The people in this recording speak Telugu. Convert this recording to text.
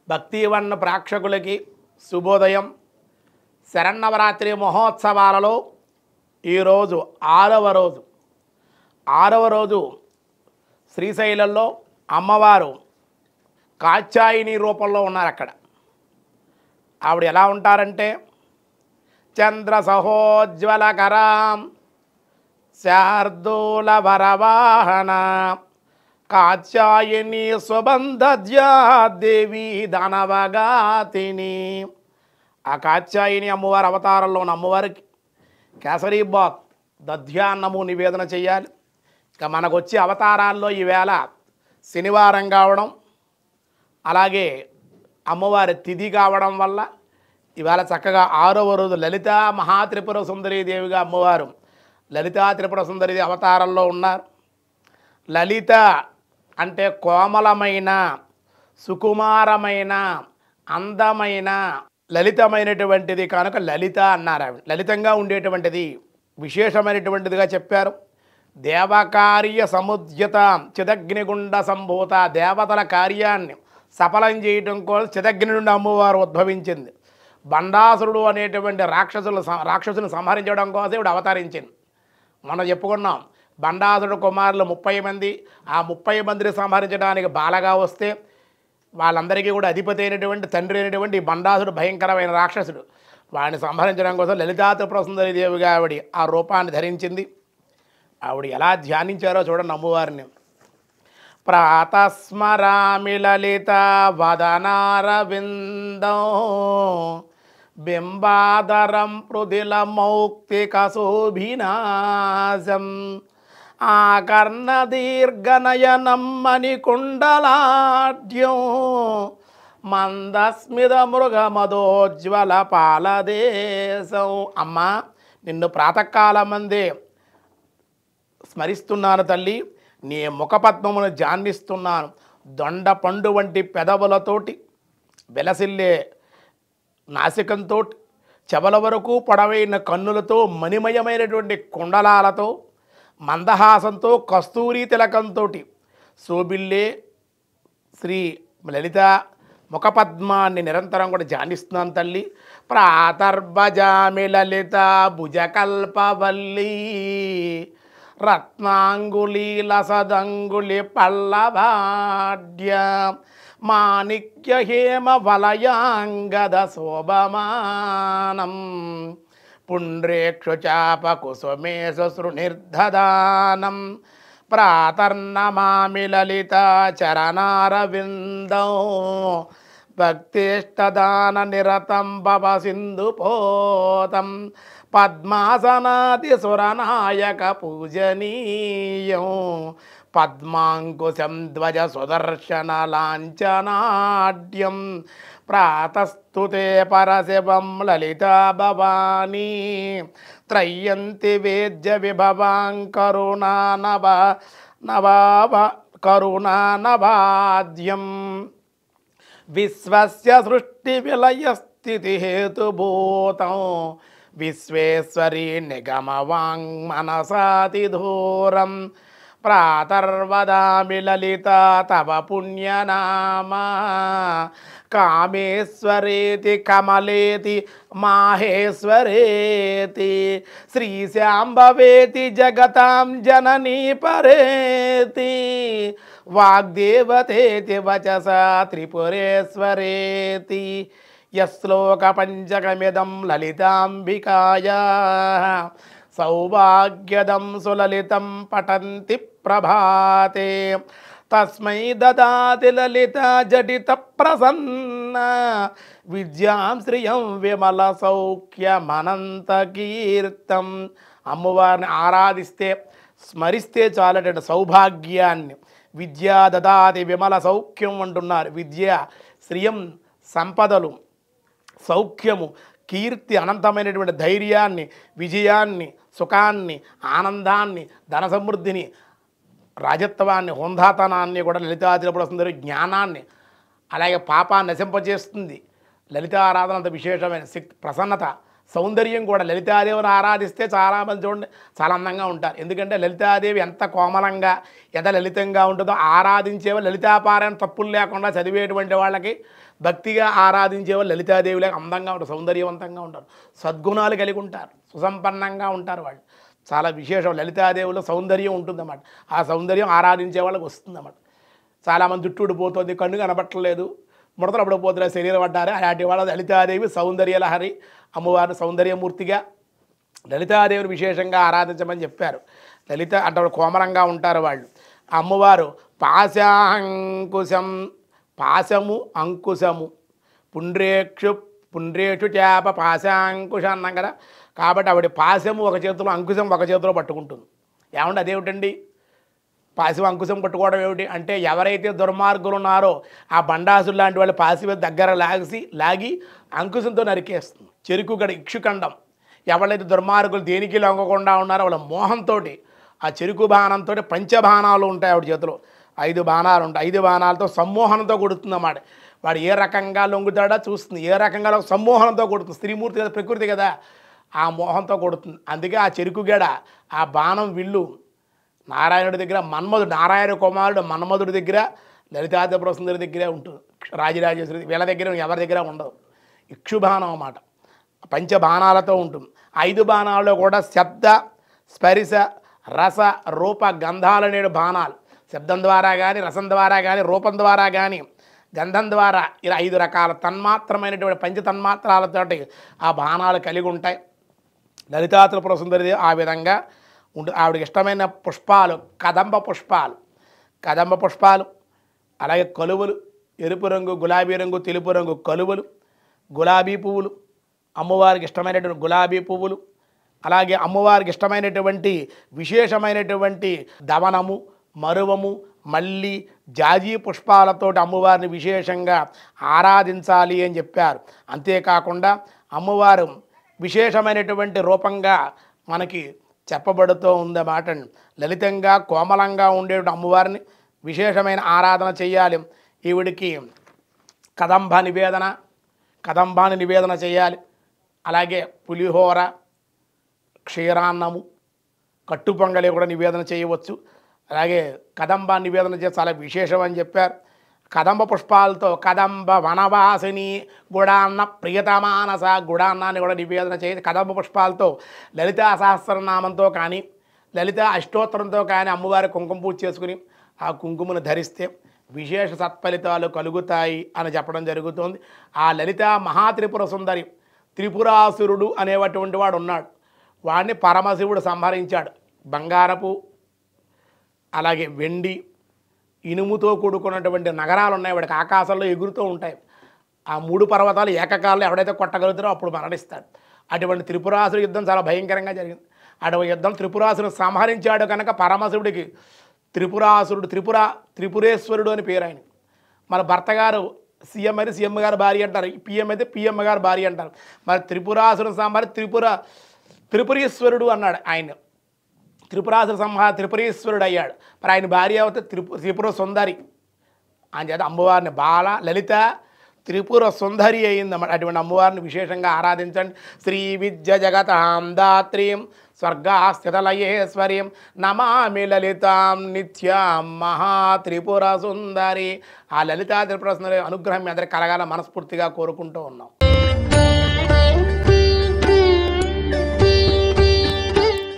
భక్తివన్న ప్రేక్షకులకి శుభోదయం. శరన్నవరాత్రి మహోత్సవాలలో ఈరోజు ఆరవ రోజు శ్రీశైలంలో అమ్మవారు కాత్యాయని రూపంలో ఉన్నారు. అక్కడ ఆవిడ ఎలా ఉంటారంటే చంద్ర సహోజ్వలకరాం శార్దూల వరవాహన కాత్యాయని స్వబంధజ్యా దేవి దానవగాతిని. ఆ కాత్యాయని అమ్మవారి అవతారంలో ఉన్న అమ్మవారికి కేసరీబాత్ దధ్యాన్నము నివేదన చేయాలి. ఇక మనకు వచ్చే అవతారాల్లో ఈవేళ శనివారం కావడం, అలాగే అమ్మవారి తిథి కావడం వల్ల ఈవేళ చక్కగా 6వ రోజు లలితా మహాత్రిపుర సుందరీదేవిగా అమ్మవారు లలితా త్రిపుర సుందరీదేవి అవతారంలో ఉన్నారు. లలిత అంటే కోమలమైన, సుకుమారమైన, అందమైన, లలితమైనటువంటిది కనుక లలిత అన్నారు. ఆవిడ లలితంగా ఉండేటువంటిది, విశేషమైనటువంటిదిగా చెప్పారు. దేవకార్య సముద్యత చిదగ్నిగుండ సంభూత, దేవతల కార్యాన్ని సఫలం చేయటం కోసం చిదగ్ని నుండి అమ్మవారు ఉద్భవించింది. బండాసురుడు అనేటువంటి రాక్షసుని సంహరించడం కోసం ఇప్పుడు అవతరించింది. మనం చెప్పుకున్నాం, బండాసురుడు కుమారులు 30 మంది, ఆ 30 మందిని సంహరించడానికి బాలగా వస్తే వాళ్ళందరికీ కూడా అధిపతి అయినటువంటి తండ్రి అయినటువంటి బండాసురుడు భయంకరమైన రాక్షసుడు. వాడిని సంహరించడం కోసం లలితా త్రిపుర సుందరీదేవిగా ఆవిడ ఆ రూపాన్ని ధరించింది. ఆవిడ ఎలా ధ్యానించారో చూడండి అమ్మవారిని. ప్రాతస్మరామి లలిత వదనారవిందం బింబాదరం పృథిల మౌక్తిక శోభినాశం ఆకర్ణదీర్ఘనయనం మణికుండలాఢ్యం మందస్మిత మృగమదోజ్వల పాలదేశం. అమ్మా, నిన్ను ప్రాతకాలమందే స్మరిస్తున్నాను తల్లి. నీ ముఖపద్మమును జాన్నిస్తున్నాను. దొండ పండు వంటి పెదవులతోటి, వెలసిల్లే నాసికంతో, చెవల వరకు పొడవైన కన్నులతో, మణిమయమైనటువంటి కుండలాలతో, మందహాసంతో, కస్తూరి తిలకంతో శోభిల్లే శ్రీ లలిత ముఖపద్మాన్ని నిరంతరం కూడా ధ్యానిస్తున్నాను తల్లి. ప్రాతర్భజామి లలిత భుజకల్పవల్లి రత్నాంగుళీల సదంగుళి పల్లవాడ్య మాణిక్య హేమ వలయాంగద శోభమానం పుండ్రేక్షు చాప కుసుమేషు శృనిర్ధదానం ప్రాతర్నమామి లలిత చరణారవిందం భక్తిష్టదాన నిరతం భవ సింధుపోతం పద్మాసనాది సురనాయక పూజనీయం పద్మాంకుశం ధ్వజ సుదర్శన లాంఛనాఢ్యం ప్రాతస్తుతే పరశివం లలితా భవానీ త్రయంతి వేద్య విభవాం కరుణానవాద్యం విశ్వస్య సృష్టి విలయ స్థితి హేతుభూతం విశ్వేశ్వరీ నిగమవాంగ్ మనసాతి దూరం ప్రాతర్వదామి లలిత తవ పుణ్యనామా కామేశ్వరేతి కమలేతి మాహేశ్వరేతి శ్రీశాంభవేతి జగతాం జననీ పరేతి వాగ్దేవతేతి వచస త్రిపురేశ్వరేతి యశ్లోక పంచకమిదం లలితాంబికాయా సౌభాగ్యదం సులలితం పఠంతి ప్రభాతే తస్మై దదాతి లలిత జడిత ప్రసన్న విద్యాం శ్రియం విమల సౌఖ్యమనంత కీర్తం. అమ్మవారిని ఆరాధిస్తే, స్మరిస్తే చాలట సౌభాగ్యాన్ని. విద్యా దదాతి విమల సౌఖ్యం అంటున్నారు. విద్య, శ్రియం, సంపదలు, సౌఖ్యము, కీర్తి, అనంతమైనటువంటి ధైర్యాన్ని, విజయాన్ని, సుఖాన్ని, ఆనందాన్ని, ధన సమృద్ధిని, రాజత్వాన్ని, హోందాతనాన్ని కూడా లలితా త్రిపుర సుందరి జ్ఞానాన్ని, అలాగే పాపాన్ని నశింపజేస్తుంది. లలితారాధన అంత విశేషమైన శక్తి, ప్రసన్నత, సౌందర్యం కూడా లలితాదేవిని ఆరాధిస్తే చాలామంది చూడండి చాలా అందంగా ఉంటారు. ఎందుకంటే లలితాదేవి ఎంత కోమలంగా ఎంత లలితంగా ఉంటుందో ఆరాధించేవాళ్ళు లలితాపారాయణ తప్పులు లేకుండా చదివేటువంటి వాళ్ళకి భక్తిగా ఆరాధించేవాళ్ళు లలితాదేవిలాగా అందంగా ఉంటారు, సౌందర్యవంతంగా ఉంటారు, సద్గుణాలు కలిగి ఉంటారు, సుసంపన్నంగా ఉంటారు. వాళ్ళు చాలా విశేషం. లలితాదేవిలో సౌందర్యం ఉంటుందన్నమాట. ఆ సౌందర్యం ఆరాధించే వాళ్ళకి వస్తుందన్నమాట. చాలామంది జుట్టు ఊడిపోతుంది, కన్ను కనబట్టలేదు, ముడతలు పడిపోతున్న శరీరం పడ్డారు. అలాంటి వాళ్ళ లలితాదేవి సౌందర్యలహరి అమ్మవారిని సౌందర్యమూర్తిగా లలితాదేవిని విశేషంగా ఆరాధించమని చెప్పారు. లలిత అంటే కోమలంగా ఉంటారు వాళ్ళు. అమ్మవారు పాశాంకుశం, పాశము అంకుశము, పుండ్రేక్షు చేప పాశాంకుశ అన్నాం కదా. కాబట్టి ఆవిడ పాశము ఒక చేతిలో అంకుశం ఒక చేతిలో పట్టుకుంటుంది. ఏమంటే అదేమిటండి పాశం అంకుశం పట్టుకోవడం ఏమిటి అంటే, ఎవరైతే దుర్మార్గులు ఉన్నారో ఆ బండాసులు లాంటి వాళ్ళు పాసి దగ్గర లాగి అంకుశంతో నరికేస్తుంది. చెరుకు గడ ఇక్షుఖండం, ఎవరైతే దుర్మార్గులు దేనికి లొంగకుండా ఉన్నారో వాళ్ళ మోహంతో ఆ చెరుకు బాణంతో పంచబాణాలు ఉంటాయి ఆవిడ చేతిలో, 5 బాణాలు ఉంటాయి. 5 బాణాలతో సమ్మోహనంతో కొడుతుంది అన్నమాట. వాడు ఏ రకంగా లొంగుతాడో చూస్తుంది, ఏ రకంగా సమ్మోహనంతో కొడుతుంది. స్త్రీమూర్తి కదా, ప్రకృతి కదా, ఆ మోహంతో కొడుతుంది. అందుకే ఆ చెరుకు గడ ఆ బాణం విల్లు నారాయణుడి దగ్గర నారాయణ కుమారుడు మన్మధుడి దగ్గర లలితాదిపుర సుందరి దగ్గరే ఉంటుంది. రాజరాజేశ్వరి వీళ్ళ దగ్గర ఎవరి దగ్గర ఉండదు. ఇక్షుబాణం అన్నమాట, పంచబాణాలతో ఉంటుంది. 5 బాణాల్లో కూడా శబ్ద స్పరిశ రస రూప గంధాలనే బాణాలు, శబ్దం ద్వారా కానీ రసం ద్వారా కానీ రూపం ద్వారా కానీ గంధం ద్వారా ఇలా 5 రకాల తన్మాత్రమైనటువంటి పంచతన్మాత్రాలతోటి ఆ బాణాలు కలిగి ఉంటాయి. లలితా త్రిపుర సుందరిదేవి ఆ విధంగా ఆవిడకి ఇష్టమైన పుష్పాలు కదంబ పుష్పాలు, అలాగే కలువలు, ఎరుపు రంగు గులాబీ రంగు తెలుపు రంగు కలువలు, గులాబీ పువ్వులు, అమ్మవారికి ఇష్టమైనటువంటి గులాబీ పువ్వులు, అలాగే అమ్మవారికి ఇష్టమైనటువంటి విశేషమైనటువంటి దవనము, మరువము, మల్లి, జాజీ పుష్పాలతోటి అమ్మవారిని విశేషంగా ఆరాధించాలి అని చెప్పారు. అంతేకాకుండా అమ్మవారు విశేషమైనటువంటి రూపంగా మనకి చెప్పబడుతూ ఉందన్నమాట. లలితంగా కోమలంగా ఉండే అమ్మవారిని విశేషమైన ఆరాధన చేయాలి. ఈవిడికి కదంబాన్ని నివేదన చేయాలి. అలాగే పులిహోర, క్షీరాన్నము, కట్టు పొంగలి కూడా నివేదన చేయవచ్చు. అలాగే కదంబాన్ని నివేదన చేసి చాలా విశేషం అని చెప్పారు. కదంబ పుష్పాలతో కదంబ వనవాసిని గుడాన్న ప్రియతమానస గుడాన్నాన్ని కూడా నివేదన చేసి కదంబ పుష్పాలతో లలితా సహస్రనామంతో కానీ లలిత అష్టోత్తరంతో కానీ అమ్మవారి కుంకుమ పూజ చేసుకుని ఆ కుంకుమను ధరిస్తే విశేష సత్ఫలితాలు కలుగుతాయి అని చెప్పడం జరుగుతుంది. ఆ లలిత మహాత్రిపుర సుందరి, త్రిపురాసురుడు అనేటువంటి వాడు ఉన్నాడు. వాడిని పరమశివుడు సంహరించాడు. బంగారపు అలాగే వెండి ఇనుముతో కూడుకున్నటువంటి నగరాలు ఉన్నాయి, వాడికి ఆకాశంలో ఎగురుతూ ఉంటాయి. ఆ 3 పర్వతాలు ఏకకాలంలో ఎవడైతే కొట్టగలుగుతారో అప్పుడు మరణిస్తాడు. అటువంటి త్రిపురాసురు యుద్ధం చాలా భయంకరంగా జరిగింది. అటువంటి యుద్ధం త్రిపురాసురు సంహరించాడు కనుక పరమశివుడికి త్రిపురేశ్వరుడు అని పేరు ఆయన. మన భర్త గారు సీఎం అయితే సీఎం గారు భార్య అంటారు, పిఎం అయితే పిఎం గారు భార్య అంటారు. మరి త్రిపురాసురు సంహారి త్రిపురీశ్వరుడు అన్నాడు ఆయన. త్రిపురీశ్వరుడు అయ్యాడు. మరి ఆయన భార్య అయితే త్రిపుర సుందరి అని చేత అమ్మవారిని లలిత త్రిపుర సుందరి అయిందన్నమాట. అటువంటి అమ్మవారిని విశేషంగా ఆరాధించండి. శ్రీ విద్య జగతాం దాత్రీం స్వర్గాస్థితలయేశ్వరీం నమామి లలితాం నిత్యాం మహాత్రిపుర సుందరి. ఆ లలితా త్రిపుర సుందరి అనుగ్రహం మీ అందరికీ కలగాల మనస్ఫూర్తిగా కోరుకుంటూ ఉన్నాం.